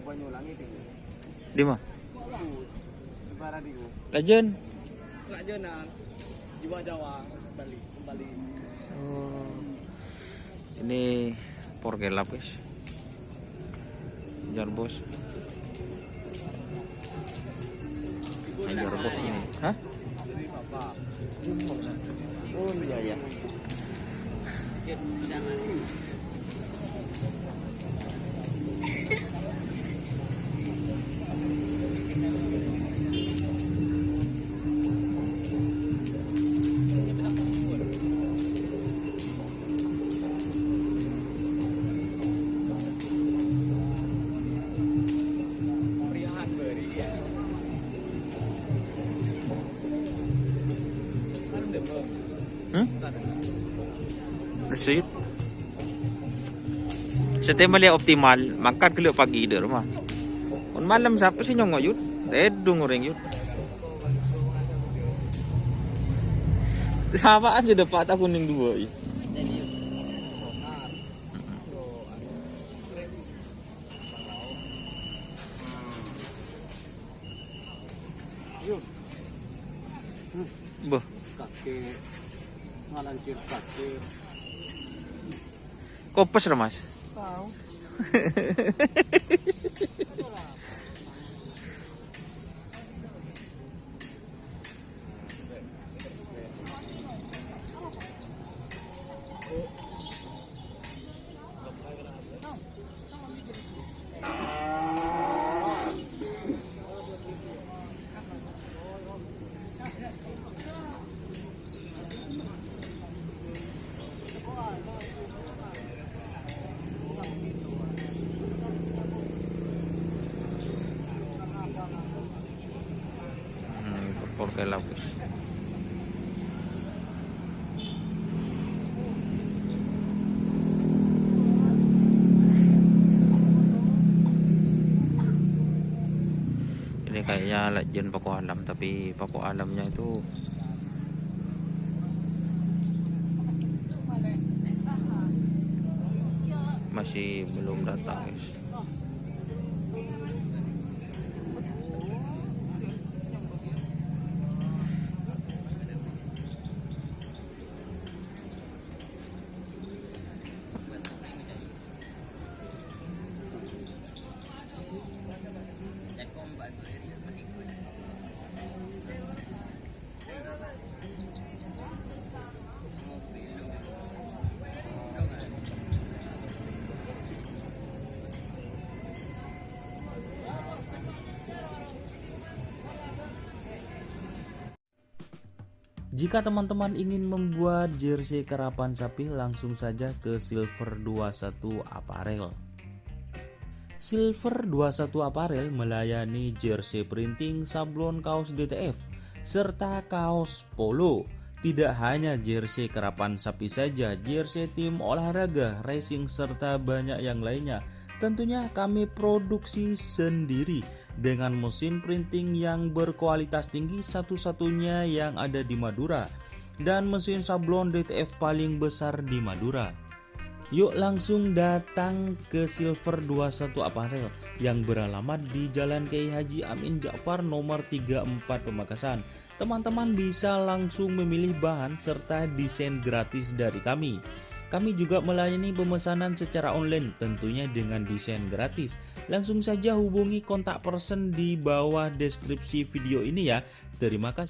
Banyulang itu. Di mana? Lebaran itu. Legend. Kerajanan jiwa Jawa kembali. Oh. Ini porgelap guys. Jar bos. Jar bos ini. Hah? Jadi Bapak. Oh iya ya. Jangan. Sweet. Setiap malia optimal, makan kelihok pagi di rumah. On malam siapa sih nyongok yud? Tedung orang yud. Samaan sudah patah kuning dua. Boh. Kakek ngalancir kakek. Kopes lah mas. Tahu. Porgelap guys. Ini kayaknya legend Paku Alam, tapi Paku Alamnya itu masih belum datang guys. Jika teman-teman ingin membuat jersey karapan sapi, langsung saja ke Silver 21 Apparel. Silver 21 Apparel melayani jersey printing, sablon kaos DTF, serta kaos polo. Tidak hanya jersey karapan sapi saja, jersey tim olahraga, racing, serta banyak yang lainnya. Tentunya kami produksi sendiri dengan mesin printing yang berkualitas tinggi, satu-satunya yang ada di Madura, dan mesin sablon DTF paling besar di Madura. Yuk langsung datang ke Silver 21 Apparel yang beralamat di Jalan Kiai Haji Amin Ja'far nomor 34 Pamekasan. Teman-teman bisa langsung memilih bahan serta desain gratis dari kami. Kami juga melayani pemesanan secara online, tentunya dengan desain gratis. Langsung saja hubungi kontak person di bawah deskripsi video ini ya. Terima kasih.